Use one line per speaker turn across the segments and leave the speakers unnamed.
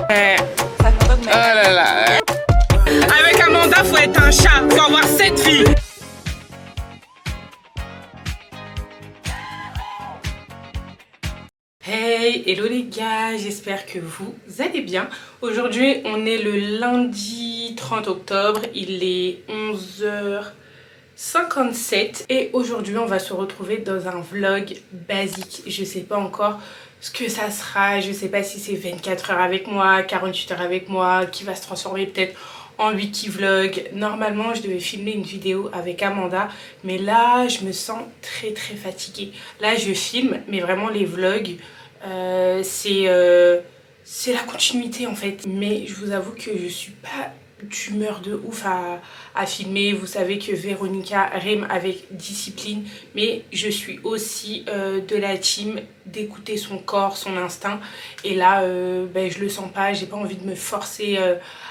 Ça pardonne, mais...
Oh là là. Avec Amanda, faut être un chat, faut avoir 7 filles. Hey, hello les gars, j'espère que vous allez bien. Aujourd'hui, on est le lundi 30 octobre, il est 11h57 et aujourd'hui, on va se retrouver dans un vlog basique. Je sais pas encore ce que ça sera, je sais pas si c'est 24 heures avec moi, 48 heures avec moi, qui va se transformer peut-être en wiki vlog. Normalement, je devais filmer une vidéo avec Amanda, mais là, je me sens très fatiguée. Là, je filme, mais vraiment les vlogs, c'est la continuité en fait. Mais je vous avoue que je suis pas d'humeur de ouf à filmer. Vous savez que Véronica rime avec discipline, mais je suis aussi de la team d'écouter son corps, son instinct. Et là, je le sens pas, j'ai pas envie de me forcer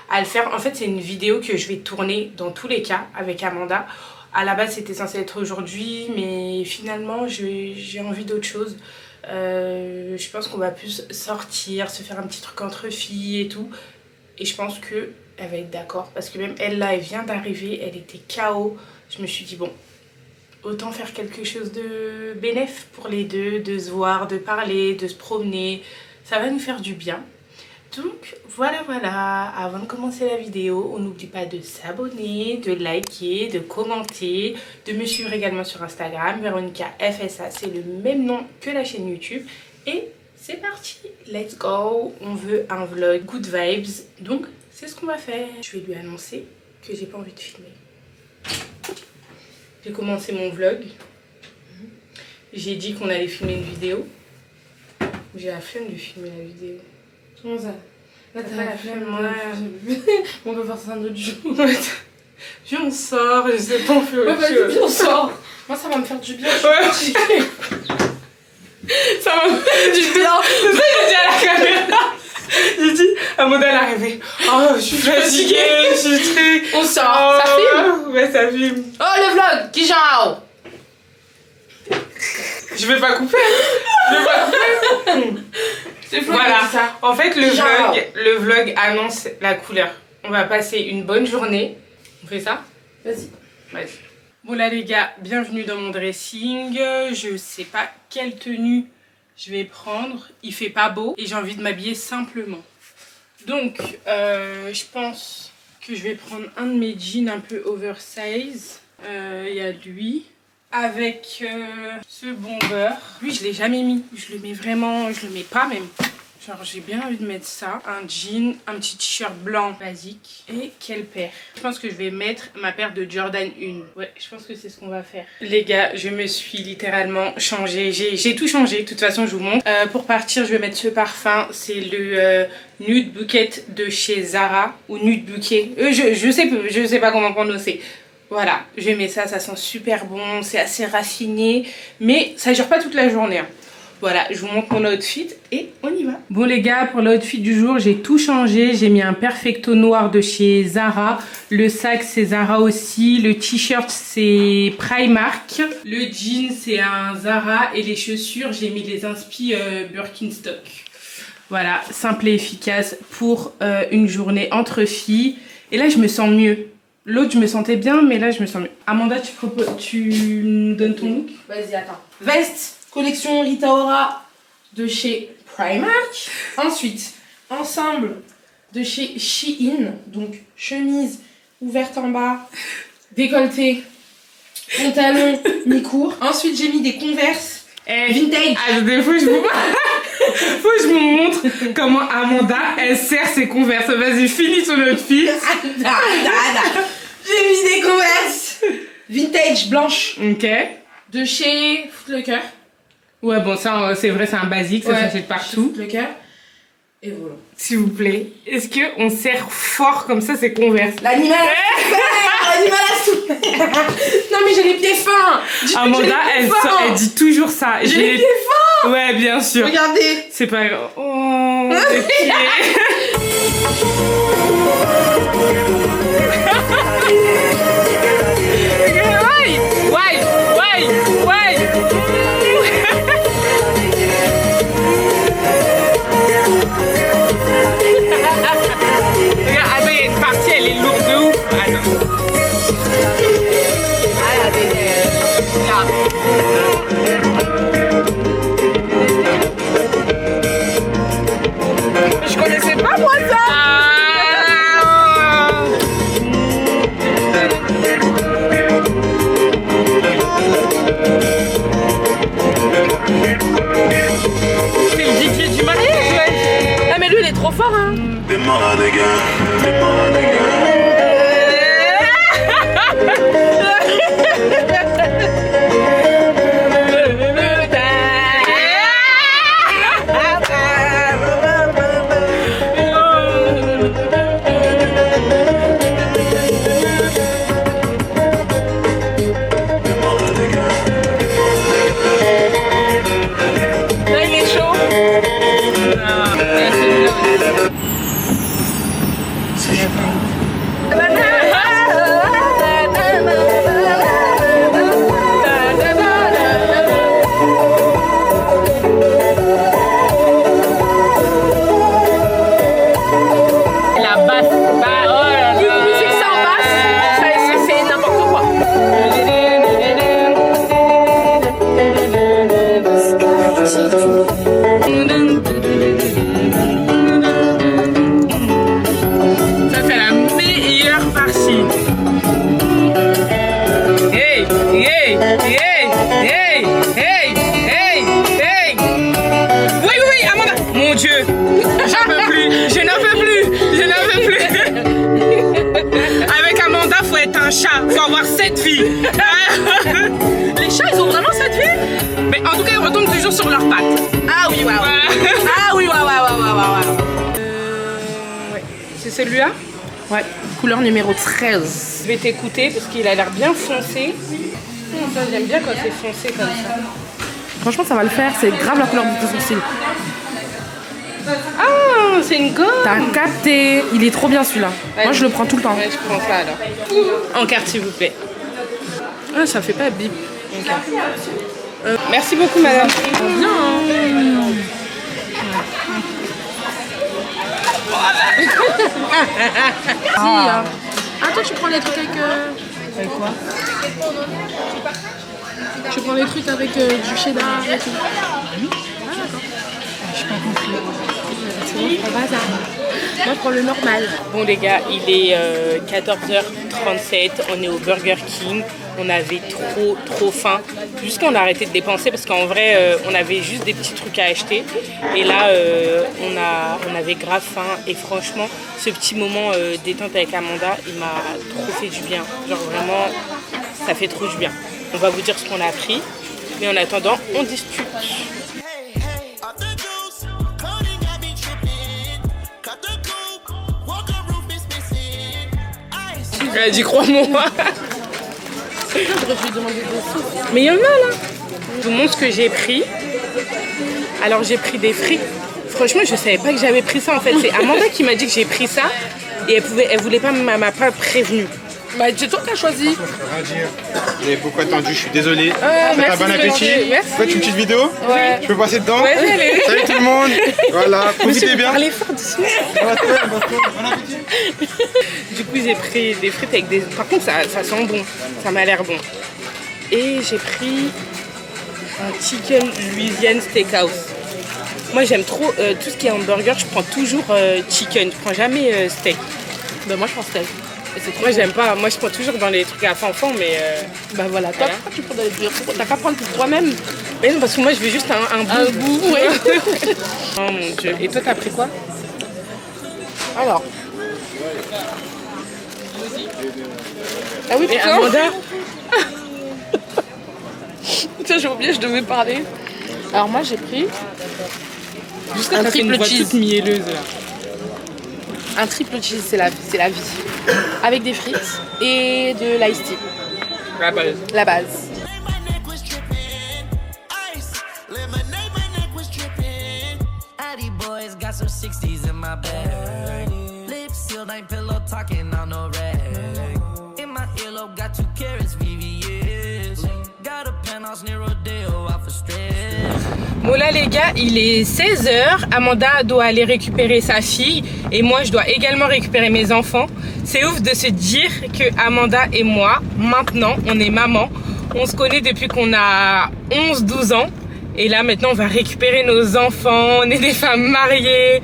à le faire. En fait, c'est une vidéo que je vais tourner dans tous les cas avec Amanda. À la base, c'était censé être aujourd'hui, mais finalement, j'ai envie d'autre chose. Je pense qu'on va plus sortir, se faire un petit truc entre filles et tout. Et je pense que elle va être d'accord, parce que même elle là, elle vient d'arriver, elle était KO. Je me suis dit bon, autant faire quelque chose de bénéf pour les deux, de se voir, de parler, de se promener. Ça va nous faire du bien. Donc voilà, avant de commencer la vidéo, on n'oublie pas de s'abonner, de liker, de commenter, de me suivre également sur Instagram, Véronica FSA, c'est le même nom que la chaîne YouTube. Et c'est parti, let's go, on veut un vlog good vibes, donc c'est ce qu'on va faire. Je vais lui annoncer que j'ai pas envie de filmer. J'ai commencé mon vlog, j'ai dit qu'on allait filmer une vidéo. J'ai la flemme de filmer la vidéo.
Comment ça? Là,
t'as la flemme, moi.
On peut faire ça un autre jour.
Viens, on sort, je sais pas, on fait autre chose.
Viens, on sort. Moi, ça va me faire du bien.
Ouais. Ça va me faire du bien. C'est ça que j'ai dit à la caméra. J'ai dit, Amanda, elle est arrivée. Oh, je suis fatiguée, je suis très...
On sort. Ça filme?
Ouais, ça filme.
Oh, le vlog, Kijao.
Je vais pas couper. Je vais pas couper. Voilà, ça. En fait le vlog annonce la couleur. On va passer une bonne journée. On fait ça?
Vas-y.
Bon là les gars, bienvenue dans mon dressing. Je sais pas quelle tenue je vais prendre. Il fait pas beau et j'ai envie de m'habiller simplement. Donc je pense que je vais prendre un de mes jeans un peu oversize. Il y a lui. Avec ce bomber. Lui, je l'ai jamais mis. Je le mets vraiment, je le mets pas même. Genre, j'ai bien envie de mettre ça. Un jean, un petit t-shirt blanc basique. Et quelle paire? Je pense que je vais mettre ma paire de Jordan 1. Ouais, je pense que c'est ce qu'on va faire. Les gars, je me suis littéralement changée. J'ai tout changé. De toute façon, je vous montre. Pour partir, je vais mettre ce parfum. C'est le Nude Bouquet de chez Zara. Ou Nude Bouquet. Je sais pas comment prononcer. Voilà, je mets ça, ça sent super bon, c'est assez raffiné, mais ça dure pas toute la journée. Hein. Voilà, je vous montre mon outfit et on y va. Bon les gars, pour l'outfit du jour, j'ai tout changé. J'ai mis un perfecto noir de chez Zara. Le sac, c'est Zara aussi. Le t-shirt, c'est Primark. Le jean, c'est un Zara. Et les chaussures, j'ai mis les inspi Birkenstock. Voilà, simple et efficace pour une journée entre filles. Et là, je me sens mieux. L'autre, je me sentais bien, mais là, je me sens mieux. Amanda, tu me donnes ton look?
Vas-y, attends. Veste, collection Rita Ora de chez Primark. Ensuite, ensemble de chez Shein. Donc, chemise ouverte en bas, décolleté, pantalon mi-court. Ensuite, j'ai mis des Converse vintage.
Ah, des fois, faut que je vous montre comment Amanda, elle serre ses Converse. Vas-y, finis ton outfit.
J'ai mis des Converse vintage blanches.
Ok.
De chez Foot Locker.
Ouais, bon, ça, c'est vrai, c'est un basique, ça s'achète partout.
Foot Locker. Et voilà.
S'il vous plaît, est-ce qu'on serre fort comme ça ces Converse?
L'animal L'animal a souffert. Non mais j'ai les pieds fins.
Amanda, elle dit toujours ça.
J'ai les pieds fins.
Ouais, bien sûr.
Regardez.
C'est pas grave. Oh, les pieds.
est trop fort, hein.
Faut avoir 7 vies.
Les chats, ils ont vraiment 7 vies?
Mais en tout cas, ils retombent toujours sur leurs pattes.
Ah oui, waouh.
Voilà.
Ah oui, waouh.
Ouais. C'est celui-là?
Ouais, couleur numéro 13.
Je vais t'écouter parce qu'il a l'air bien foncé. Ça, j'aime bien quand c'est foncé comme ça.
Franchement, ça va le faire. C'est grave la couleur de tes sourcils.
Ah, c'est une gomme.
T'as capté. Il est trop bien celui-là. Moi, je le prends tout le temps.
Ouais, je prends ça alors. En carte, s'il vous plaît.
Ah, ça fait pas bip.
Okay. Merci beaucoup, madame.
Ah, toi, tu prends les trucs avec...
Avec quoi?
Tu prends les trucs avec du cheddar et tout. Ah, d'accord.
Je pas compris.
C'est bon, je prends pas ça. Moi, je prends le normal.
Bon, les gars, il est 14h37. On est au Burger King. On avait trop faim. Jusqu'on a arrêté de dépenser parce qu'en vrai, on avait juste des petits trucs à acheter. Et là, on avait grave faim. Et franchement, ce petit moment détente avec Amanda, il m'a trop fait du bien. Genre vraiment, ça fait trop du bien. On va vous dire ce qu'on a pris. Mais en attendant, on discute. Elle a dit crois-moi. Mais il y en a là. Je vous montre ce que j'ai pris. Alors j'ai pris des frites. Franchement, je savais pas que j'avais pris ça en fait. C'est Amanda qui m'a dit que j'ai pris ça et elle voulait pas, m'a pas prévenue.
Bah, c'est toi qui as choisi.
Rien dire. J'ai beaucoup attendu, je suis désolé.
Merci,
bon appétit.
Merci.
Faites une petite vidéo.
Ouais.
Je peux passer dedans.
Ouais, allez.
Salut tout le monde. Voilà, profitez bien.
Parlez fort doucement.
Bon appétit.
Du coup, j'ai pris des frites avec des. Par contre, ça sent bon. Ça m'a l'air bon. Et j'ai pris un chicken Louisiane steakhouse. Moi, j'aime trop tout ce qui est hamburger. Je prends toujours chicken. Je prends jamais steak.
Bah, moi, je prends steak.
Moi, j'aime pas. Moi, je prends toujours dans les trucs à fanfan, mais.
Bah voilà, toi,
voilà.
pourquoi tu prends des... T'as qu'à prendre pour toi-même.
Mais non, parce que moi, je veux juste un bout.
Un bout, ouais.
Oh mon dieu. Et toi, t'as pris quoi?
Alors. Ah oui,
Et
putain.
Amanda?
Putain, j'ai oublié, je devais parler. Alors moi, j'ai pris
Juste
un triple cheese.
toute mielleuse là.
Un triple cheese, c'est la vie. Avec des frites et de l'ice tea.
La base.
La base.
Bon là les gars, il est 16h, Amanda doit aller récupérer sa fille et moi je dois également récupérer mes enfants. C'est ouf de se dire que Amanda et moi, maintenant, on est maman. On se connaît depuis qu'on a 11-12 ans et là maintenant on va récupérer nos enfants, on est des femmes mariées.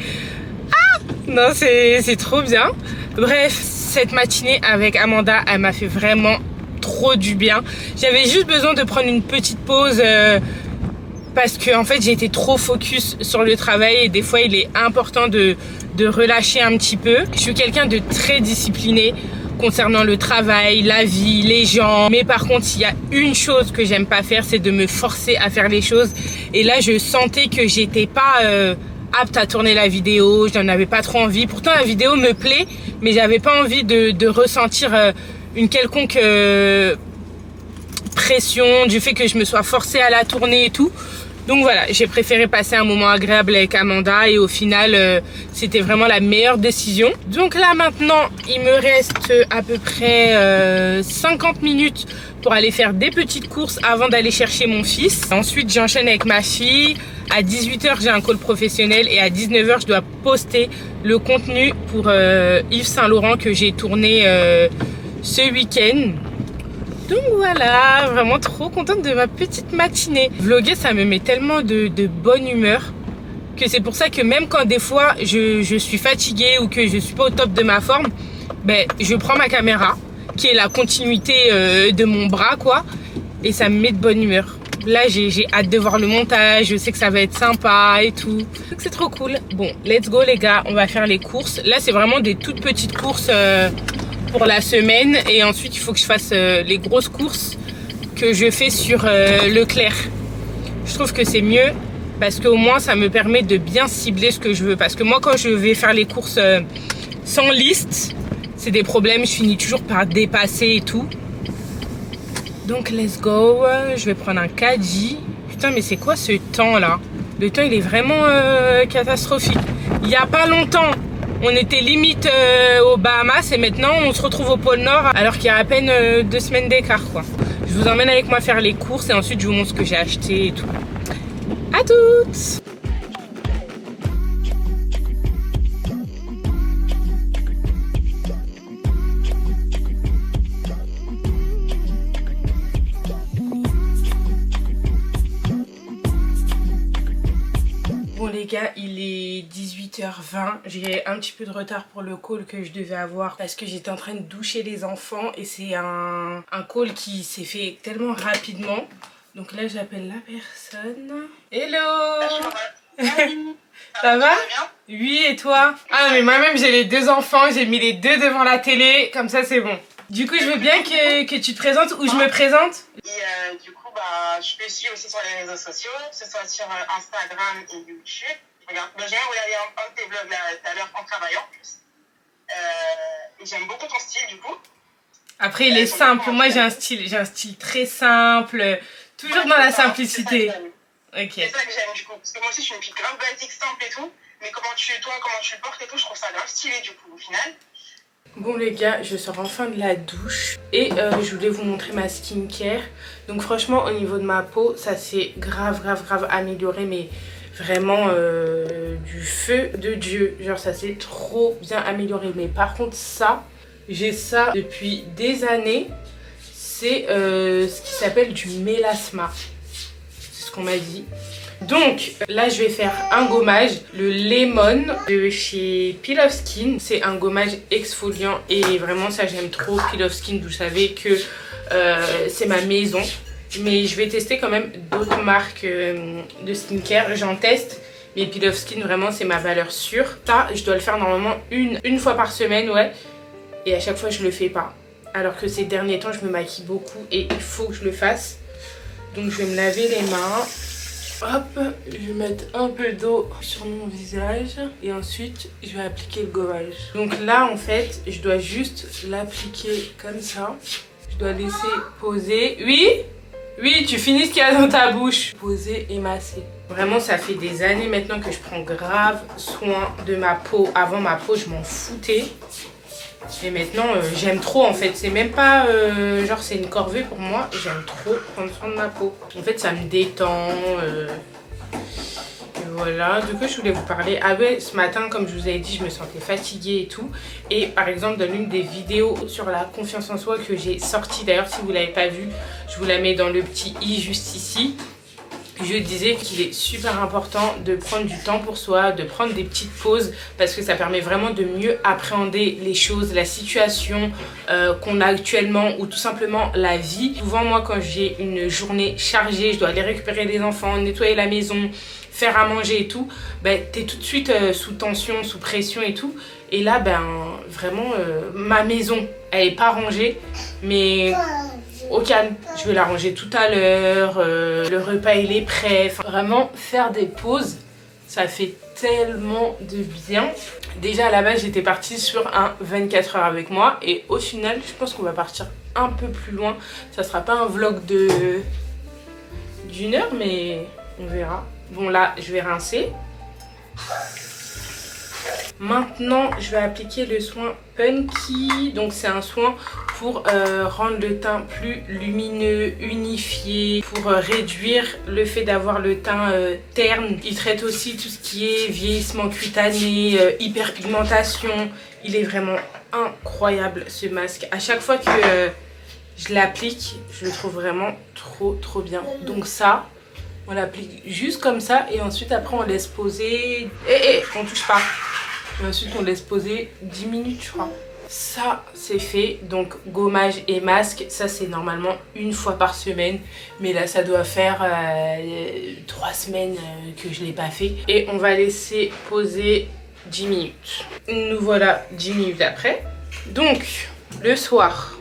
Ah non, c'est trop bien. Bref, cette matinée avec Amanda, elle m'a fait vraiment trop du bien. J'avais juste besoin de prendre une petite pause parce que en fait j'ai été trop focus sur le travail et des fois il est important de relâcher un petit peu. Je suis quelqu'un de très discipliné concernant le travail, la vie, les gens. Mais par contre, il y a une chose que j'aime pas faire, c'est de me forcer à faire les choses. Et là, je sentais que j'étais pas apte à tourner la vidéo, je n'en avais pas trop envie. Pourtant, la vidéo me plaît, mais j'avais pas envie de ressentir une quelconque pression du fait que je me sois forcée à la tourner et tout. Donc voilà, j'ai préféré passer un moment agréable avec Amanda et au final, c'était vraiment la meilleure décision. Donc là maintenant, il me reste à peu près 50 minutes pour aller faire des petites courses avant d'aller chercher mon fils. Ensuite, j'enchaîne avec ma fille. À 18 h, j'ai un call professionnel et à 19 h, je dois poster le contenu pour Yves Saint Laurent que j'ai tourné ce week-end. Donc voilà, vraiment trop contente de ma petite matinée. Vlogger, ça me met tellement de bonne humeur que c'est pour ça que même quand des fois je suis fatiguée ou que je suis pas au top de ma forme, ben, je prends ma caméra, qui est la continuité de mon bras quoi, et ça me met de bonne humeur. Là, j'ai hâte de voir le montage, je sais que ça va être sympa et tout. Donc c'est trop cool. Bon, let's go les gars, on va faire les courses. Là, c'est vraiment des toutes petites courses pour la semaine et ensuite il faut que je fasse les grosses courses que je fais sur Leclerc. Je trouve que c'est mieux parce qu'au moins ça me permet de bien cibler ce que je veux, parce que moi quand je vais faire les courses sans liste, c'est des problèmes, je finis toujours par dépasser et tout. Donc let's go, je vais prendre un caddie. Putain mais c'est quoi ce temps là? Le temps il est vraiment catastrophique. Il y a pas longtemps on était limite aux Bahamas et maintenant on se retrouve au pôle Nord alors qu'il y a à peine 2 semaines d'écart quoi. Je vous emmène avec moi faire les courses et ensuite je vous montre ce que j'ai acheté et tout. À toutes! Bon les gars, il est 18h20, j'ai un petit peu de retard pour le call que je devais avoir parce que j'étais en train de doucher les enfants et c'est un call qui s'est fait tellement rapidement. Donc là j'appelle la personne. Hello. Ça va? Oui, et toi? Ah mais moi-même j'ai les 2 enfants, j'ai mis les 2 devant la télé, comme ça c'est bon. Du coup je veux bien que tu te présentes ou je me présente.
Et du coup, bah, je peux suivre aussi sur les réseaux sociaux, que ce soit sur Instagram et YouTube. Regarde, j'ai regardé un de tes vlogs là tout à l'heure en travaillant en plus. Et j'aime beaucoup ton style du coup.
Après il est simple, moi j'ai un style très simple, toujours dans la simplicité. Ok.
C'est ça que j'aime du coup, parce que moi aussi je suis une fille grave basique, simple et tout. Mais comment tu le portes et tout, je trouve ça grave stylé du coup au final.
Bon les gars, je sors enfin de la douche et je voulais vous montrer ma skincare. Donc franchement au niveau de ma peau, ça s'est grave amélioré, mais vraiment du feu de Dieu. Genre ça s'est trop bien amélioré. Mais par contre ça, j'ai ça depuis des années. C'est ce qui s'appelle du mélasma. C'est ce qu'on m'a dit. Donc là je vais faire un gommage, le Lemon de chez Peel Off Skin. C'est un gommage exfoliant et vraiment ça j'aime trop. Peel Off Skin, vous savez que c'est ma maison. Mais je vais tester quand même d'autres marques de skincare. J'en teste, mais Peel Off Skin vraiment c'est ma valeur sûre. Ça je dois le faire normalement une fois par semaine, ouais. Et à chaque fois je le fais pas. Alors que ces derniers temps je me maquille beaucoup et il faut que je le fasse. Donc je vais me laver les mains. Hop, je vais mettre un peu d'eau sur mon visage et ensuite je vais appliquer le gommage. Donc là en fait je dois juste l'appliquer comme ça. Je dois laisser poser. Oui, tu finis ce qu'il y a dans ta bouche. Poser et masser. Vraiment ça fait des années maintenant que je prends grave soin de ma peau. Avant ma peau je m'en foutais. Et maintenant j'aime trop en fait, c'est même pas genre c'est une corvée pour moi, j'aime trop prendre soin de ma peau. En fait ça me détend, et voilà. De quoi je voulais vous parler? Ah ouais, ce matin comme je vous avais dit je me sentais fatiguée et tout. Et par exemple dans l'une des vidéos sur la confiance en soi que j'ai sortie, d'ailleurs si vous l'avez pas vue, je vous la mets dans le petit i juste ici. je disais qu'il est super important de prendre du temps pour soi, de prendre des petites pauses parce que ça permet vraiment de mieux appréhender les choses, la situation qu'on a actuellement ou tout simplement la vie. Souvent moi quand j'ai une journée chargée, je dois aller récupérer les enfants, nettoyer la maison, faire à manger et tout, ben, t'es tout de suite sous tension, sous pression et tout. Et là ben vraiment ma maison elle est pas rangée mais au calme, je vais la ranger tout à l'heure, le repas il est prêt. Enfin, vraiment faire des pauses, ça fait tellement de bien. Déjà à la base j'étais partie sur un 24 heures avec moi et au final je pense qu'on va partir un peu plus loin. Ça sera pas un vlog d'une heure mais on verra. Bon là je vais rincer. Maintenant, je vais appliquer le soin Punky. Donc, c'est un soin pour rendre le teint plus lumineux, unifié, pour réduire le fait d'avoir le teint terne. Il traite aussi tout ce qui est vieillissement cutané, hyperpigmentation. Il est vraiment incroyable ce masque. À chaque fois que je l'applique, je le trouve vraiment trop bien. Donc ça, on l'applique juste comme ça et ensuite après on laisse poser. On touche pas. Et ensuite on laisse poser 10 minutes je crois. Ça c'est fait, donc gommage et masque, ça c'est normalement une fois par semaine. Mais là ça doit faire 3 semaines que je l'ai pas fait. Et on va laisser poser 10 minutes. Nous voilà 10 minutes après. Donc le soir,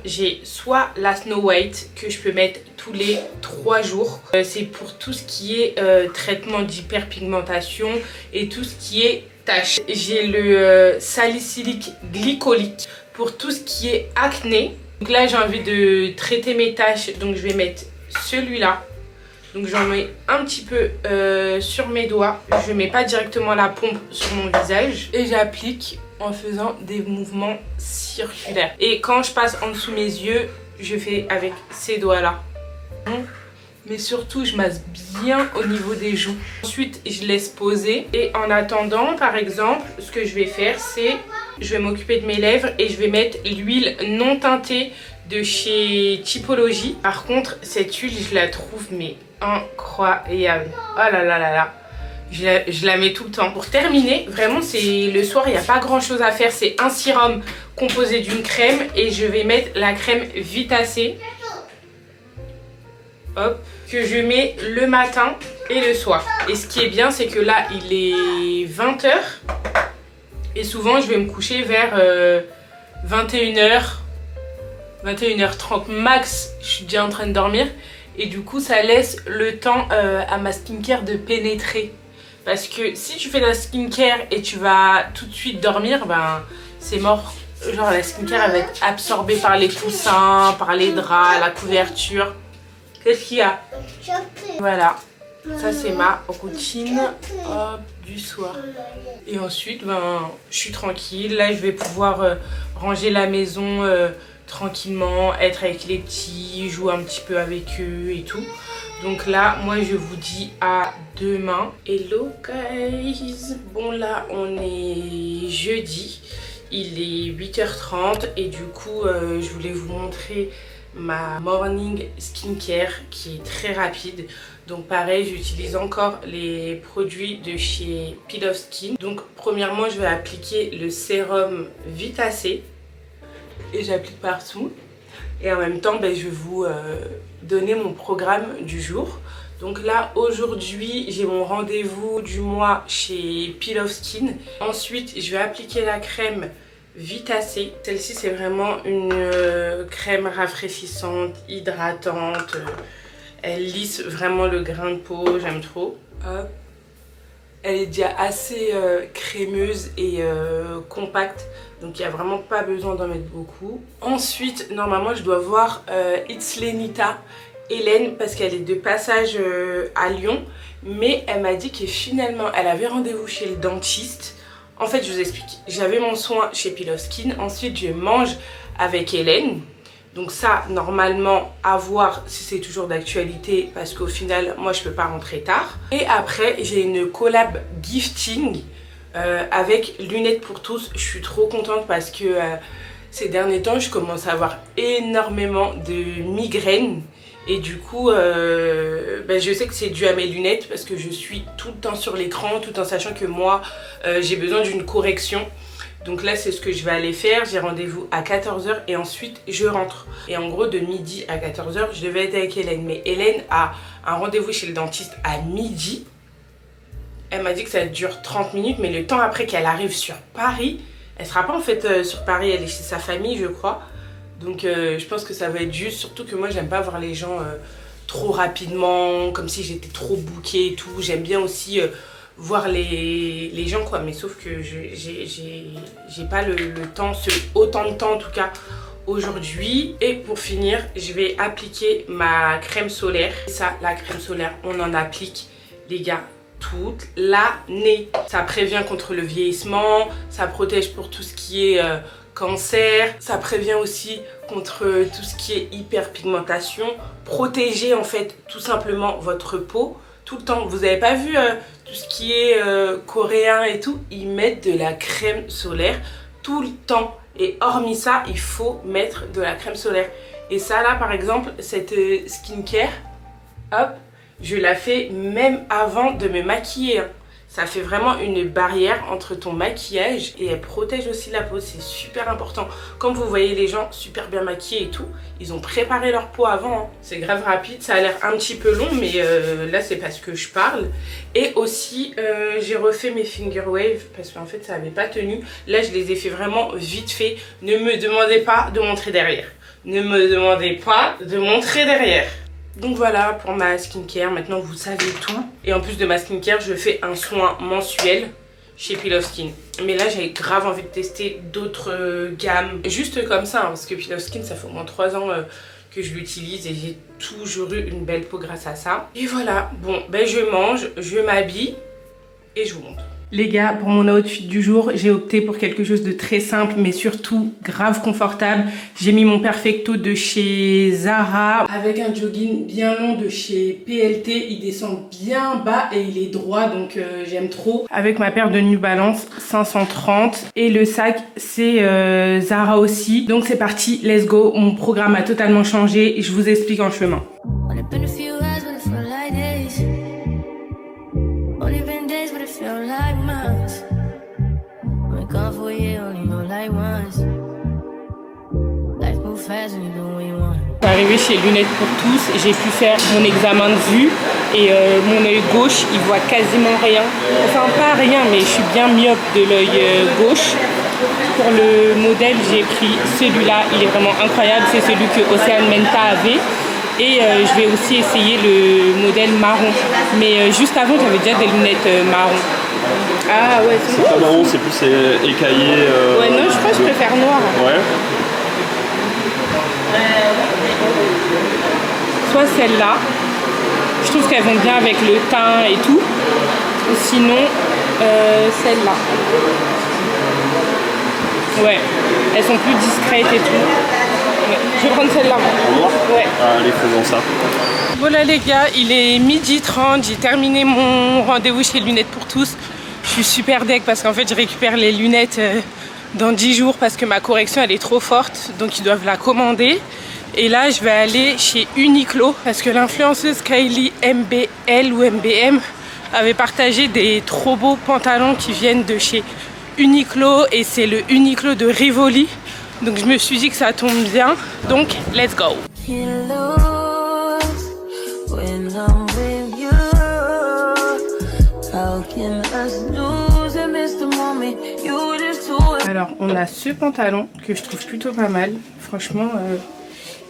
j'ai soit la Snow White que je peux mettre tous les 3 jours. C'est pour tout ce qui est traitement d'hyperpigmentation et tout ce qui est taches. J'ai le salicylique glycolique pour tout ce qui est acné. Donc là j'ai envie de traiter mes taches, donc je vais mettre celui-là. Donc j'en mets un petit peu sur mes doigts. Je mets pas directement la pompe sur mon visage. Et j'applique en faisant des mouvements circulaires. Et quand je passe en dessous mes yeux, je fais avec ces doigts-là. Mais surtout, je masse bien au niveau des joues. Ensuite, je laisse poser. Et en attendant, par exemple, ce que je vais faire, c'est... Je vais m'occuper de mes lèvres et je vais mettre l'huile non teintée de chez Typologie. Par contre, cette huile, je la trouve mais incroyable. Oh là là là là. Je la mets tout le temps. Pour terminer, vraiment c'est le soir, il n'y a pas grand chose à faire. C'est un sérum composé d'une crème et je vais mettre la crème Vitacé. Hop, que je mets le matin et le soir. Et ce qui est bien, c'est que là, il est 20 h. Et souvent, je vais me coucher vers 21 h, 21 h 30 max. Je suis déjà en train de dormir. Et du coup, ça laisse le temps à ma skincare de pénétrer. Parce que si tu fais de la skincare et tu vas tout de suite dormir, ben c'est mort. Genre la skincare elle va être absorbée par les coussins, par les draps, la couverture. Qu'est-ce qu'il y a? Voilà. Ça c'est ma routine hop, du soir. Et ensuite ben je suis tranquille. Là je vais pouvoir ranger la maison tranquillement, être avec les petits, jouer un petit peu avec eux et tout. Donc là, moi je vous dis à demain. Hello guys. Bon là, on est jeudi. Il est 8 h 30 et du coup, je voulais vous montrer ma morning skincare qui est très rapide. Donc pareil, j'utilise encore les produits de chez Peel Off Skin. Donc premièrement, je vais appliquer le sérum Vitacé. Et j'applique partout. Et en même temps, ben, je vais vous donner mon programme du jour. Donc là, aujourd'hui, j'ai mon rendez-vous du mois chez Peel Off Skin. Ensuite, je vais appliquer la crème Vitacé. Celle-ci, c'est vraiment une crème rafraîchissante, hydratante. Elle lisse vraiment le grain de peau, j'aime trop. Hop. Elle est déjà assez crémeuse et compacte. Donc il n'y a vraiment pas besoin d'en mettre beaucoup. Ensuite, normalement, je dois voir It's Lenita, Hélène, parce qu'elle est de passage à Lyon. Mais elle m'a dit que finalement, elle avait rendez-vous chez le dentiste. En fait, je vous explique. J'avais mon soin chez Peel Off Skin. Ensuite, je mange avec Hélène. Donc ça, normalement, à voir si c'est toujours d'actualité parce qu'au final, moi, je peux pas rentrer tard. Et après, j'ai une collab gifting avec Lunettes pour tous. Je suis trop contente parce que ces derniers temps, je commence à avoir énormément de migraines. Et du coup, je sais que c'est dû à mes lunettes parce que je suis tout le temps sur l'écran, tout en sachant que moi, j'ai besoin d'une correction. Donc là, c'est ce que je vais aller faire. J'ai rendez-vous à 14 h et ensuite, je rentre. Et en gros, de midi à 14 h, je devais être avec Hélène. Mais Hélène a un rendez-vous chez le dentiste à midi. Elle m'a dit que ça dure 30 minutes, mais le temps après qu'elle arrive sur Paris, elle sera pas en fait sur Paris, elle est chez sa famille, je crois. Donc je pense que ça va être juste, surtout que moi j'aime pas voir les gens trop rapidement, comme si j'étais trop bookée et tout. J'aime bien aussi voir les gens quoi, mais sauf que j'ai pas le temps, autant de temps en tout cas aujourd'hui. Et pour finir, je vais appliquer ma crème solaire. Et ça, la crème solaire, on en applique, les gars, toute l'année. Ça prévient contre le vieillissement, ça protège pour tout ce qui est cancer, ça prévient aussi contre tout ce qui est hyperpigmentation, protéger en fait tout simplement votre peau tout le temps. Vous avez pas vu tout ce qui est coréen et tout, ils mettent de la crème solaire tout le temps, et hormis ça il faut mettre de la crème solaire. Et ça là par exemple, cette skincare, hop, je la fais même avant de me maquiller, hein. Ça fait vraiment une barrière entre ton maquillage et elle protège aussi la peau, c'est super important. Comme vous voyez les gens super bien maquillés et tout, ils ont préparé leur peau avant, hein. C'est grave rapide, ça a l'air un petit peu long, mais là c'est parce que je parle. Et aussi j'ai refait mes finger waves parce qu'en fait ça n'avait pas tenu. Là je les ai fait vraiment vite fait. Ne me demandez pas de montrer derrière. Ne me demandez pas de montrer derrière. Donc voilà pour ma skincare, maintenant vous savez tout. Et en plus de ma skincare, je fais un soin mensuel chez Pillow Skin. Mais là j'avais grave envie de tester d'autres gammes, juste comme ça, hein, parce que Pillow Skin ça fait au moins 3 ans que je l'utilise et j'ai toujours eu une belle peau grâce à ça. Et voilà, bon ben je mange, je m'habille et je vous montre. Les gars, pour mon outfit du jour, j'ai opté pour quelque chose de très simple, mais surtout grave confortable. J'ai mis mon Perfecto de chez Zara avec un jogging bien long de chez PLT. Il descend bien bas et il est droit, donc j'aime trop. Avec ma paire de New Balance 530 et le sac, c'est Zara aussi. Donc c'est parti, let's go. Mon programme a totalement changé et je vous explique en chemin. Arrivé chez Lunettes pour tous, j'ai pu faire mon examen de vue et mon œil gauche il voit quasiment rien. Enfin pas rien, mais je suis bien myope de l'œil gauche. Pour le modèle j'ai pris celui-là, il est vraiment incroyable, c'est celui que Océane Menta avait. Et je vais aussi essayer le modèle marron. Mais juste avant j'avais déjà des lunettes marron. Ah ouais,
c'est pas marron, c'est plus écaillé.
Ouais, non, je crois que je préfère noir.
Ouais.
Soit celle-là. Je trouve qu'elles vont bien avec le teint et tout. Ou sinon, celle-là. Ouais, elles sont plus discrètes et tout. Ouais. Je vais prendre celle-là. Ouais.
Allez, faisons ça.
Voilà les gars, il est 12h30. J'ai terminé mon rendez-vous chez Lunettes pour tous. Je suis super deg parce qu'en fait je récupère les lunettes dans 10 jours parce que ma correction elle est trop forte, donc ils doivent la commander. Et là je vais aller chez Uniqlo parce que l'influenceuse Kylie MBL ou MBM avait partagé des trop beaux pantalons qui viennent de chez Uniqlo et c'est le Uniqlo de Rivoli. Donc je me suis dit que ça tombe bien, donc let's go. Alors on a ce pantalon que je trouve plutôt pas mal, franchement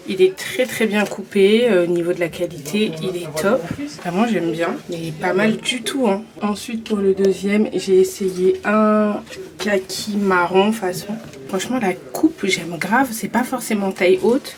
il est très bien coupé, au niveau de la qualité il est top, vraiment j'aime bien, il est pas mal du tout hein. Ensuite pour le deuxième j'ai essayé un kaki marron façon, franchement la coupe j'aime grave, c'est pas forcément taille haute.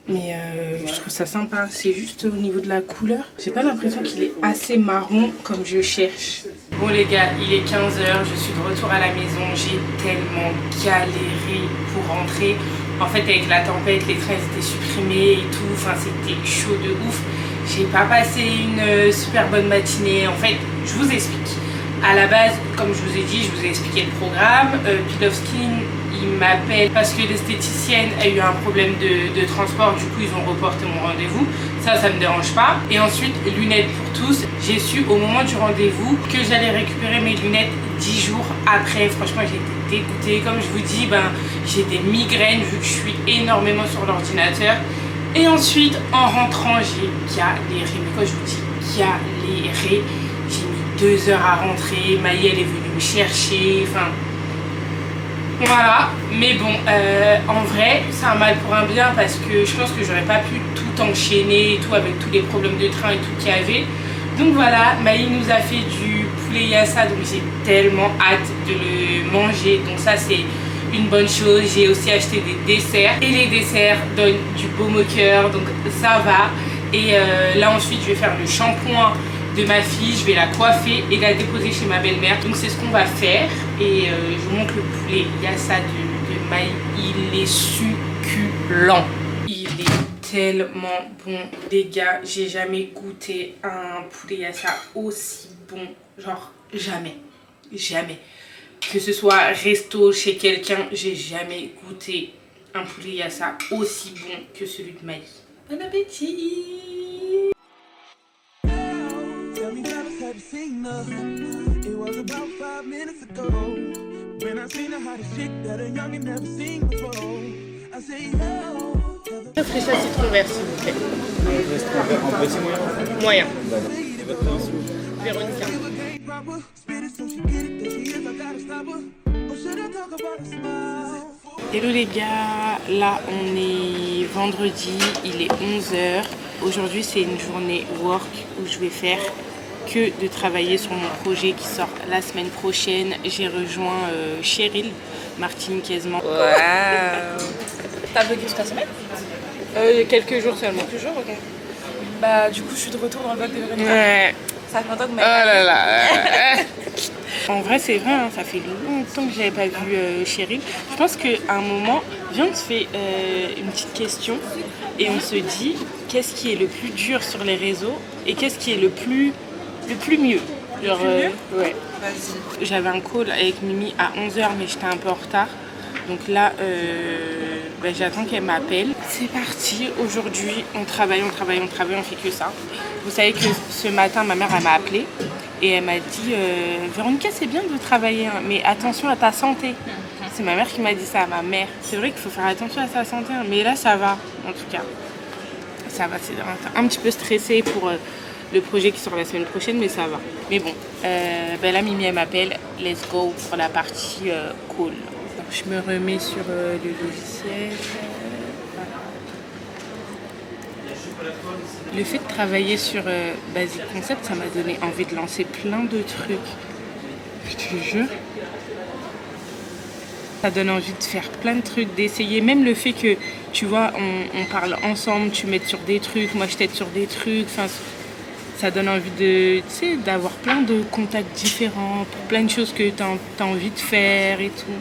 Mais je trouve ça sympa, c'est juste au niveau de la couleur. J'ai pas l'impression qu'il est assez marron comme je cherche. Bon les gars, il est 15 h, je suis de retour à la maison. J'ai tellement galéré pour rentrer. En fait avec la tempête, les trains étaient supprimés et tout. Enfin c'était chaud de ouf. J'ai pas passé une super bonne matinée. En fait, je vous explique. À la base, comme je vous ai dit, je vous ai expliqué le programme. Pillow Skin ils m'appellent parce que l'esthéticienne a eu un problème de transport, du coup ils ont reporté mon rendez-vous. Ça me dérange pas. Et ensuite, lunettes pour tous. J'ai su au moment du rendez-vous que j'allais récupérer mes lunettes 10 jours après. Franchement, j'ai été dégoûtée. Comme je vous dis, j'ai des migraines vu que je suis énormément sur l'ordinateur. Et ensuite, en rentrant, j'ai galéré. Mais quand je vous dis galéré, j'ai mis 2 heures à rentrer. Maï, elle est venue me chercher. Enfin, voilà. Mais bon, en vrai, c'est un mal pour un bien parce que je pense que j'aurais pas pu tout enchaîner et tout avec tous les problèmes de train et tout qu'il y avait. Donc voilà, Maï nous a fait du poulet yassa, donc j'ai tellement hâte de le manger. Donc ça, c'est une bonne chose. J'ai aussi acheté des desserts et les desserts donnent du baume au cœur, donc ça va. Et là ensuite je vais faire le shampoing de ma fille, je vais la coiffer et la déposer chez ma belle-mère. Donc c'est ce qu'on va faire. Et je vous montre le poulet yassa de Maï, il est succulent. Il est tellement bon, les gars, j'ai jamais goûté un poulet yassa aussi bon, genre jamais. Que ce soit resto chez quelqu'un, j'ai jamais goûté un poulet yassa aussi bon que celui de Maï. Bon appétit! Fraîcheur citron vert s'il vous plaît.
En petit moyen.
Moyen.
Et votre prénom s'il vous plaît?
Véronica. Hello les gars, là on est vendredi, il est 11h. Aujourd'hui c'est une journée work où je vais faire que de travailler sur mon projet qui sort la semaine prochaine. J'ai rejoint Cheryl, Martine quasiment.
Waouh. T'as bloqué toute la semaine?
Quelques jours seulement.
Quelques jours, ok. Bah du coup je suis de retour dans le vlog de Véronica.
Ouais.
Ça fait longtemps que
Oh là là. En vrai c'est vrai, hein, ça fait longtemps que j'avais pas vu Cheryl. Je pense qu'à un moment, viens on se fait une petite question et on se dit qu'est-ce qui est le plus dur sur les réseaux et qu'est-ce qui est le plus mieux. Genre, ouais.
Vas-y.
J'avais un call avec Mimi à 11h mais j'étais un peu en retard. Donc là, j'attends qu'elle m'appelle. C'est parti, aujourd'hui on travaille, on fait que ça. Vous savez que ce matin, ma mère elle m'a appelée et elle m'a dit Véronica, c'est bien de travailler, hein, mais attention à ta santé. C'est ma mère qui m'a dit ça, ma mère. C'est vrai qu'il faut faire attention à sa santé, hein, mais là ça va, en tout cas. Ça va, c'est un petit peu stressé pour le projet qui sort la semaine prochaine, mais ça va. Mais bon, là Mimi elle m'appelle, let's go pour la partie call. Je me remets sur le logiciel. Le fait de travailler sur Basic Concept, ça m'a donné envie de lancer plein de trucs. Je te jure. Ça donne envie de faire plein de trucs, d'essayer. Même le fait que, tu vois, on parle ensemble, tu m'aides sur des trucs, moi je t'aide sur des trucs. Enfin, ça donne envie de, tu sais, d'avoir plein de contacts différents pour plein de choses que tu as envie de faire et tout.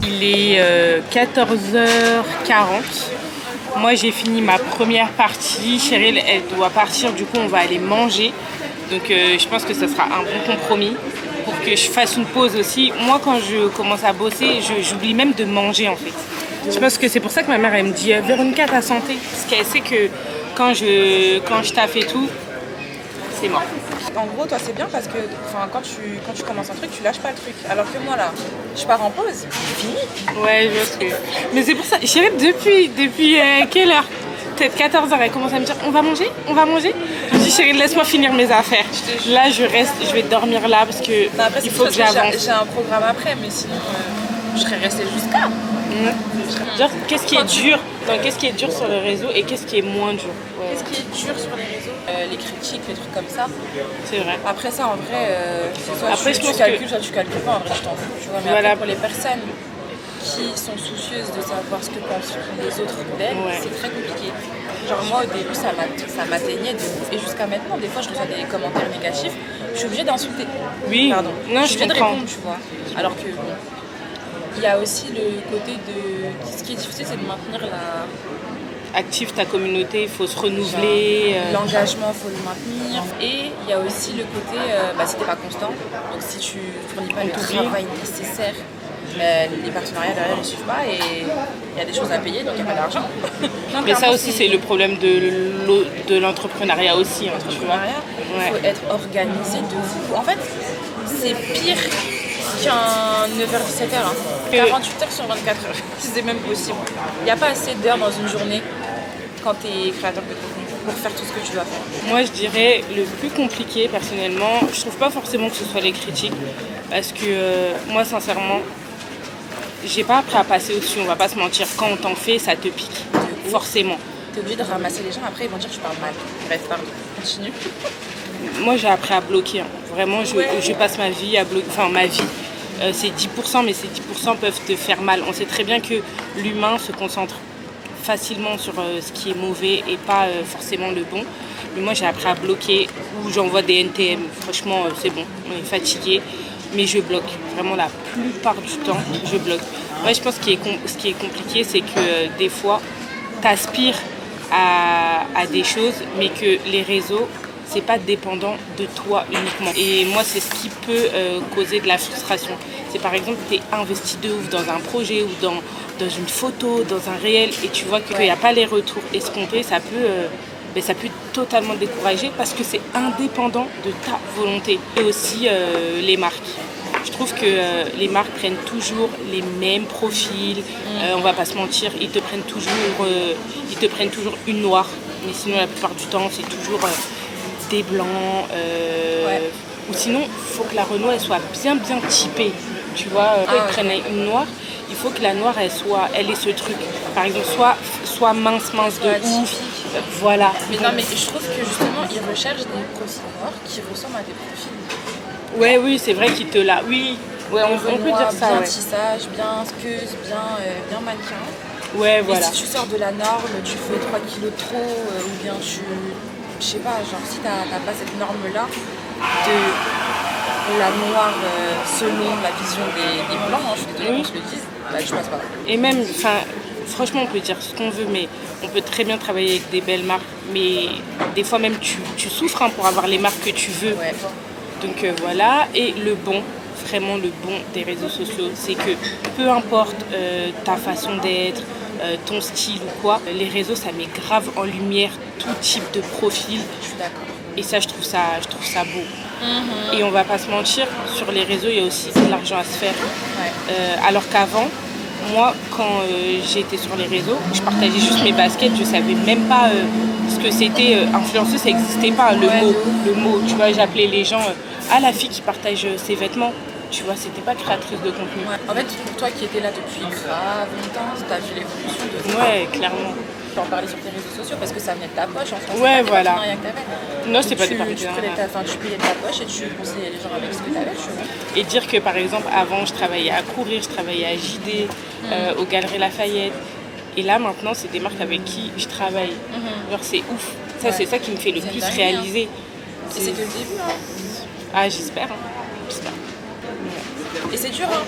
Il est 14h40. Moi j'ai fini ma première partie. Cheryl elle doit partir, du coup on va aller manger. Donc je pense que ça sera un bon compromis pour que je fasse une pause aussi. Moi quand je commence à bosser, j'oublie même de manger en fait. Je pense que c'est pour ça que ma mère elle me dit Véronica, ta santé. Parce qu'elle sait que quand je taffe et tout, c'est mort.
En gros, toi c'est bien parce que quand tu commences un truc, tu lâches pas le truc. Alors que moi là, je pars en pause, c'est fini.
Ouais, je vois ce que... Mais c'est pour ça, Cheryl, depuis quelle heure? Peut-être 14h, elle commence à me dire on va manger? Je dis Cheryl, laisse-moi finir mes affaires. Là je vais dormir là parce que
non, après,
il faut que j'avance.
J'ai un programme après, mais sinon je serais restée jusqu'à.
Genre, qu'est-ce qui est dur sur les réseaux et qu'est-ce qui est moins dur? Ouais.
Qu'est-ce qui est dur sur les réseaux? Les critiques, les trucs comme ça.
C'est vrai.
Après ça, en vrai, soit
après,
tu calcules, soit tu calcules pas. En vrai, je t'en fous. Tu vois, mais
voilà.
après, pour les personnes qui sont soucieuses de savoir ce que pensent les autres d'elles,
ouais.
C'est très compliqué. Genre moi, au début, ça m'atteignait de ouf. Et jusqu'à maintenant, des fois, je reçois des commentaires négatifs. Je suis obligée d'insulter.
Oui.
Pardon.
Non,
je suis obligée de
comprends.
répondre, tu vois. Alors que bon, il y a aussi le côté de... Ce qui est difficile, c'est de maintenir
Active ta communauté, il faut se renouveler.
l'engagement, il faut le maintenir. Et il y a aussi le côté, si t'es pas constant, donc si tu fournis pas le travail nécessaire, les partenariats derrière ne suivent pas et il y a des choses à payer, donc il n'y a pas d'argent.
Mais ça aussi, c'est le problème de l'entrepreneuriat aussi. Hein, tu vois.
Il faut être organisé de fou. En fait, c'est pire qu'un 9h-17h. Hein. 48 heures sur 24 heures, si c'est même possible. Il n'y a pas assez d'heures dans une journée quand tu es créateur de contenu pour faire tout ce que tu dois faire.
Moi, je dirais le plus compliqué, personnellement, je trouve pas forcément que ce soit les critiques, parce que moi, sincèrement, j'ai pas appris à passer au-dessus, on va pas se mentir. Quand on t'en fait, ça te pique, forcément.
T'es obligé de ramasser les gens, après ils vont dire que tu parles mal. Bref, pardon, continue.
Moi, j'ai appris à bloquer. Hein. Vraiment, je passe ma vie à bloquer. Enfin, ma vie. C'est 10%, mais ces 10% peuvent te faire mal. On sait très bien que l'humain se concentre facilement sur ce qui est mauvais et pas forcément le bon. Mais moi, j'ai appris à bloquer ou j'envoie des NTM. Franchement, c'est bon, on est fatigué. Mais je bloque. Vraiment, la plupart du temps, je bloque. Moi, je pense que ce qui est compliqué, c'est que des fois, tu aspires à des choses, mais que les réseaux, c'est pas dépendant de toi uniquement. Et moi, c'est ce qui peut causer de la frustration. C'est par exemple, tu es investi de ouf dans un projet ou dans une photo, dans un réel, et tu vois qu'il n'y a pas les retours escomptés, ça peut totalement décourager parce que c'est indépendant de ta volonté. Et aussi les marques. Je trouve que les marques prennent toujours les mêmes profils, on va pas se mentir, ils te prennent toujours une noire, mais sinon la plupart du temps c'est toujours des blancs, ou sinon il faut que la Renault elle soit bien typée, tu vois, ils prennent une noire, il faut que la noire elle ait ce truc, par exemple soit mince de ouf, voilà.
Mais non, mais je trouve que justement ils recherchent des profils noirs qui ressemblent à des profils.
Ouais, oui, c'est vrai qu'il te l'a. Oui, ouais, on peut dire ça.
Bien
ouais.
tissage, bien squeuse, bien mannequin.
Ouais, voilà.
Et si tu sors de la norme, tu fais 3 kilos de trop, ou bien je sais pas, genre si t'as pas cette norme-là de la noire selon la vision des blancs, hein, je suis désolée qu'on se le dise, bah tu passes pas.
Et même, franchement, on peut dire ce qu'on veut, mais on peut très bien travailler avec des belles marques, mais des fois même tu souffres pour avoir les marques que tu veux.
Ouais.
Donc voilà, et vraiment le bon des réseaux sociaux, c'est que peu importe ta façon d'être, ton style ou quoi, les réseaux ça met grave en lumière tout type de profil.
Je suis d'accord.
Et ça je trouve ça beau. Et on va pas se mentir, sur les réseaux il y a aussi de l'argent à se faire.
Ouais.
Alors qu'avant, moi quand j'étais sur les réseaux, je partageais juste mes baskets, je savais même pas ce que c'était influenceuse, ça n'existait pas le mot, tu vois, j'appelais les gens la fille qui partage ses vêtements, tu vois, c'était pas créatrice de contenu.
Ouais. En fait, pour toi qui étais là depuis grave longtemps, t'as vu l'évolution de...
Ouais, clairement.
Tu peux en parler sur tes réseaux sociaux parce que ça venait de ta poche en France.
Ouais, voilà. Non,
c'est
c'est pas des partenariats.
Tu payais de ta poche et tu conseillais les gens avec ce que t'avais, tu vois.
Et dire que par exemple, avant, je travaillais à Courir, je travaillais à JD, aux Galeries Lafayette. Et là, maintenant, c'est des marques avec qui je travaille. Genre, c'est ouf. Ça, c'est ça qui me fait le plus réaliser.
Et c'est que le début, hein.
Ah, j'espère. J'espère.
Et c'est dur, hein.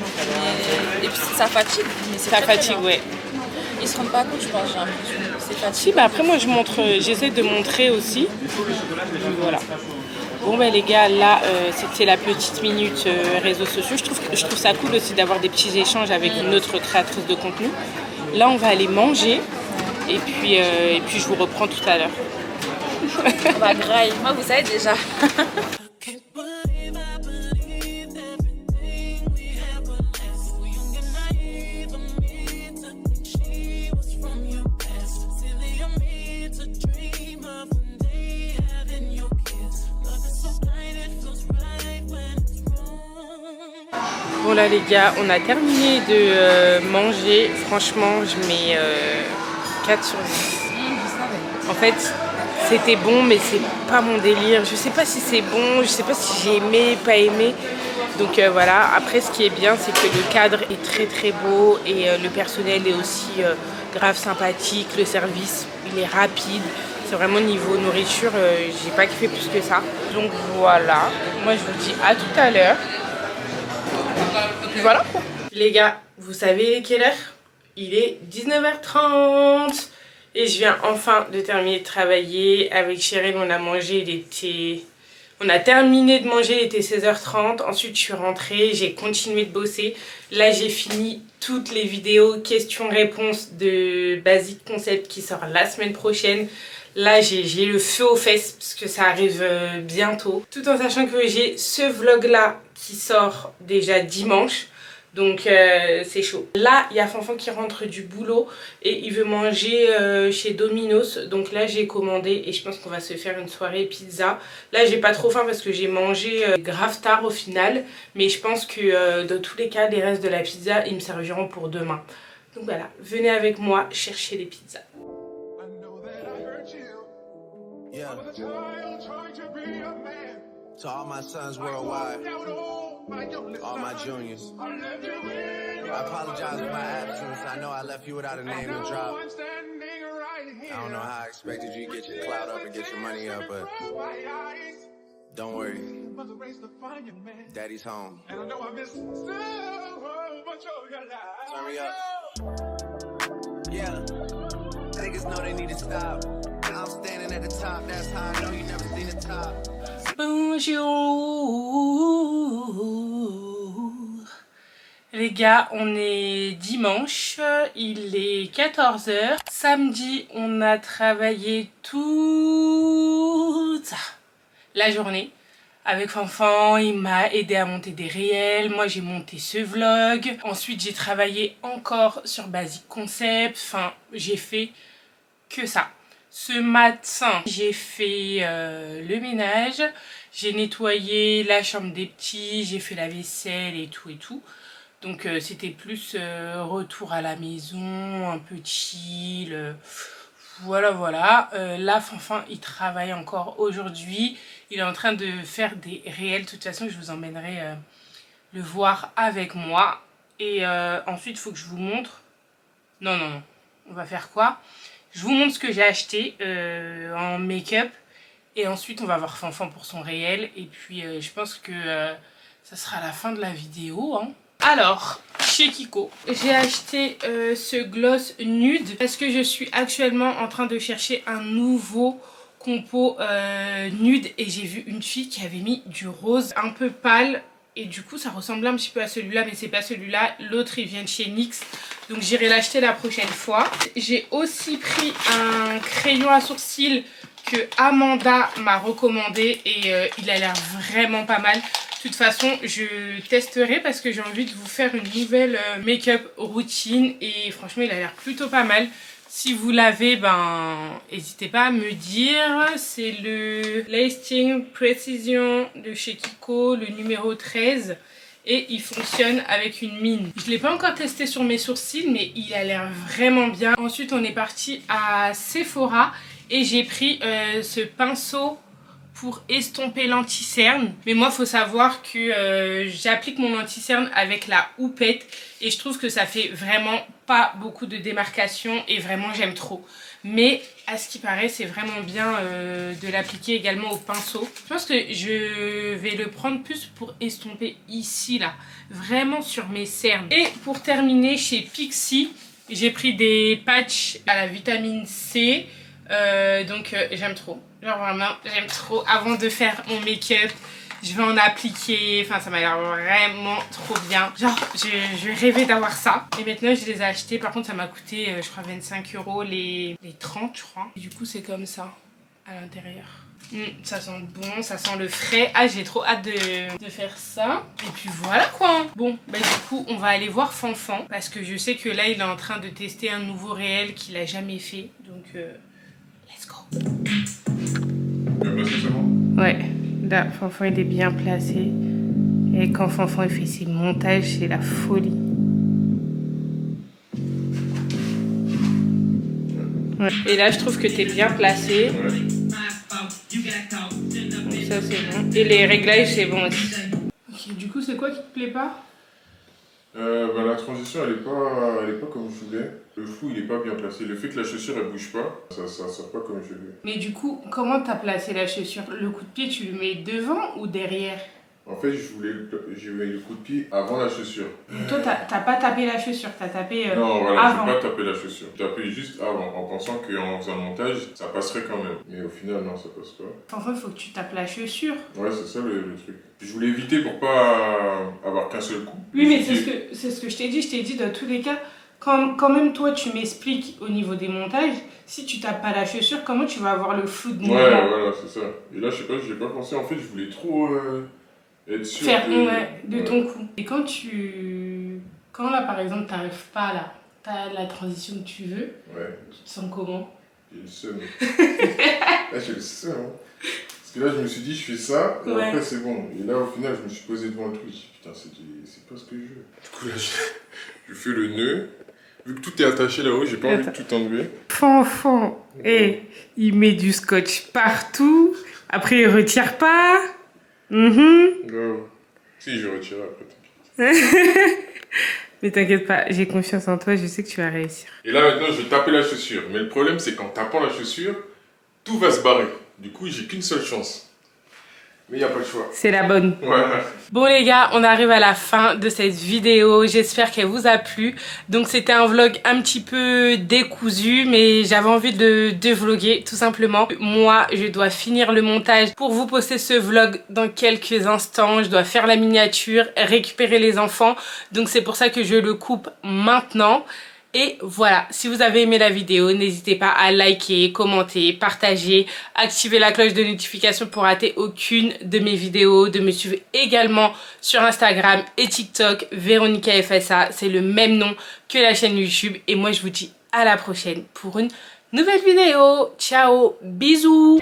Et puis ça fatigue. Mais c'est
Ça
très,
fatigue,
très
ouais.
Ils se rendent pas compte, je pense, j'ai l'impression. C'est
Si,
fatigant.
après, moi, j'essaie de montrer aussi. Voilà. Bon, ben les gars, là, c'était la petite minute réseaux sociaux. Je trouve ça cool aussi d'avoir des petits échanges avec une autre créatrice de contenu. Là, on va aller manger. Et puis je vous reprends tout à l'heure.
Bah, graille. Moi, vous savez déjà.
Bon là les gars, on a terminé de manger. Franchement, je mets 4 sur 10. En fait, c'était bon, mais c'est pas mon délire. Je sais pas si c'est bon, je sais pas si j'ai aimé, pas aimé. Donc voilà, après ce qui est bien, c'est que le cadre est très très beau et le personnel est aussi grave sympathique. Le service, il est rapide. C'est vraiment niveau nourriture, j'ai pas kiffé plus que ça. Donc voilà, moi je vous dis à tout à l'heure. Voilà quoi. Les gars, vous savez quelle heure? Il est 19h30 et je viens enfin de terminer de travailler. Avec Cheryl, on a mangé, on a terminé de manger, il était 16h30. Ensuite, je suis rentrée, j'ai continué de bosser. Là, j'ai fini toutes les vidéos questions-réponses de Basic Concept qui sort la semaine prochaine. Là, j'ai le feu aux fesses parce que ça arrive bientôt. Tout en sachant que j'ai ce vlog-là qui sort déjà dimanche. Donc c'est chaud. Là il y a Fanfan qui rentre du boulot et il veut manger chez Domino's. Donc là j'ai commandé et je pense qu'on va se faire une soirée pizza. Là j'ai pas trop faim parce que j'ai mangé grave tard au final. Mais je pense que dans tous les cas les restes de la pizza ils me serviront pour demain. Donc voilà, venez avec moi chercher les pizzas.
Yeah. To all my sons worldwide, all my juniors, I apologize for my absence. I know I left you without a name to drop. I don't know how I expected you to get your clout up and get your money up, but don't worry, Daddy's home. Turn me up. Yeah, niggas know they need to stop. I'm standing at the top, that's how I know you never seen the top.
Bonjour les gars, on est dimanche, il est 14h. Samedi, on a travaillé toute la journée avec Fanfan, il m'a aidé à monter des réels, moi j'ai monté ce vlog. Ensuite j'ai travaillé encore sur Basic Concept, enfin j'ai fait que ça. Ce matin, j'ai fait le ménage, j'ai nettoyé la chambre des petits, j'ai fait la vaisselle et tout et tout. Donc c'était plus retour à la maison, un peu chill, voilà. Là, Fanfan, il travaille encore aujourd'hui. Il est en train de faire des réels. De toute façon, je vous emmènerai le voir avec moi. Et ensuite, il faut que je vous montre. Non, on va faire quoi? Je vous montre ce que j'ai acheté en make-up et ensuite on va voir Fanfan pour son réel et puis je pense que ça sera la fin de la vidéo. Hein. Alors, chez Kiko, j'ai acheté ce gloss nude parce que je suis actuellement en train de chercher un nouveau compo nude et j'ai vu une fille qui avait mis du rose un peu pâle. Et du coup ça ressemble un petit peu à celui-là mais c'est pas celui-là, l'autre il vient de chez NYX donc j'irai l'acheter la prochaine fois. J'ai aussi pris un crayon à sourcils que Amanda m'a recommandé et il a l'air vraiment pas mal. De toute façon je testerai parce que j'ai envie de vous faire une nouvelle make-up routine et franchement il a l'air plutôt pas mal. Si vous l'avez, n'hésitez pas à me dire. C'est le Lasting Precision de chez Kiko, le numéro 13. Et il fonctionne avec une mine. Je ne l'ai pas encore testé sur mes sourcils, mais il a l'air vraiment bien. Ensuite, on est parti à Sephora et j'ai pris ce pinceau pour estomper l'anti-cerne. Mais moi, il faut savoir que j'applique mon anti-cerne avec la houppette et je trouve que ça fait vraiment pas beaucoup de démarcation et vraiment j'aime trop. Mais à ce qui paraît, c'est vraiment bien de l'appliquer également au pinceau. Je pense que je vais le prendre plus pour estomper ici, là, vraiment sur mes cernes. Et pour terminer, chez Pixi, j'ai pris des patchs à la vitamine C. Donc j'aime trop. Genre vraiment, j'aime trop. Avant de faire mon make-up, je vais en appliquer. Enfin, ça m'a l'air vraiment trop bien. Genre, je rêvais d'avoir ça. Et maintenant, je les ai achetés. Par contre, ça m'a coûté, je crois, 25 € les 30, je crois. Et du coup, c'est comme ça, à l'intérieur. Ça sent bon, ça sent le frais. Ah, j'ai trop hâte de faire ça. Et puis voilà quoi. Bon, du coup, on va aller voir Fanfan. Parce que je sais que là, il est en train de tester un nouveau réel qu'il a jamais fait. Donc, let's go.
Bien placé, c'est bon?
Ouais, là, Fanfan il est bien placé. Et quand Fanfan il fait ses montages, c'est la folie. Ouais. Et là, je trouve que t'es bien placé.
Ouais.
Donc ça, c'est bon. Et les réglages, c'est bon aussi. Ok, du coup, c'est quoi qui te plaît pas?
La transition, elle est pas comme je voulais. Le flou, il est pas bien placé. Le fait que la chaussure, elle bouge pas, ça sort pas comme je voulais.
Mais du coup, comment t'as placé la chaussure? Le coup de pied, tu le mets devant ou derrière?
En fait, j'ai eu le coup de pied avant la chaussure.
Toi, t'as pas tapé la chaussure, t'as tapé
non, voilà,
avant.
j'ai pas tapé la chaussure. J'ai tapé juste avant, en pensant qu'en faisant le montage, ça passerait quand même. Mais au final, non, ça passe pas.
Enfin, il faut que tu tapes la chaussure.
Ouais, c'est ça le truc. Je voulais éviter pour pas avoir qu'un seul coup.
Oui, mais c'est ce que je t'ai dit. Je t'ai dit, dans tous les cas, quand même toi, tu m'expliques au niveau des montages, si tu tapes pas la chaussure, comment tu vas avoir le flou de mouvement?
Ouais, voilà, c'est ça. Et là, je sais pas, j'ai pas pensé. En fait, je voulais trop être sûr
de ton coup. Et quand là, par exemple, t'arrives pas là, t'as la transition que tu veux, tu te sens comment?
J'ai le seum. Là, j'ai le seum. Hein. Parce que là, je me suis dit, je fais ça, et après, c'est bon. Et là, au final, je me suis posé devant le truc. Putain, c'est pas ce que je veux. Du coup, là, je fais le nœud. Vu que tout est attaché là-haut, j'ai pas envie de tout enlever.
Fanfan, il met du scotch partout. Après, il retire pas.
Si, je retirerai après, t'inquiète.
Mais t'inquiète pas, j'ai confiance en toi, je sais que tu vas réussir.
Et là, maintenant, je vais taper la chaussure. Mais le problème, c'est qu'en tapant la chaussure, tout va se barrer. Du coup, j'ai qu'une seule chance. Mais il n'y a pas le choix.
C'est la bonne.
Ouais.
Bon les gars, on arrive à la fin de cette vidéo. J'espère qu'elle vous a plu. Donc c'était un vlog un petit peu décousu, mais j'avais envie de vlogger tout simplement. Moi, je dois finir le montage pour vous poster ce vlog dans quelques instants. Je dois faire la miniature, récupérer les enfants. Donc c'est pour ça que je le coupe maintenant. Et voilà, si vous avez aimé la vidéo, n'hésitez pas à liker, commenter, partager, activer la cloche de notification pour rater aucune de mes vidéos, de me suivre également sur Instagram et TikTok, Véronica FSA, c'est le même nom que la chaîne YouTube. Et moi je vous dis à la prochaine pour une nouvelle vidéo. Ciao, bisous.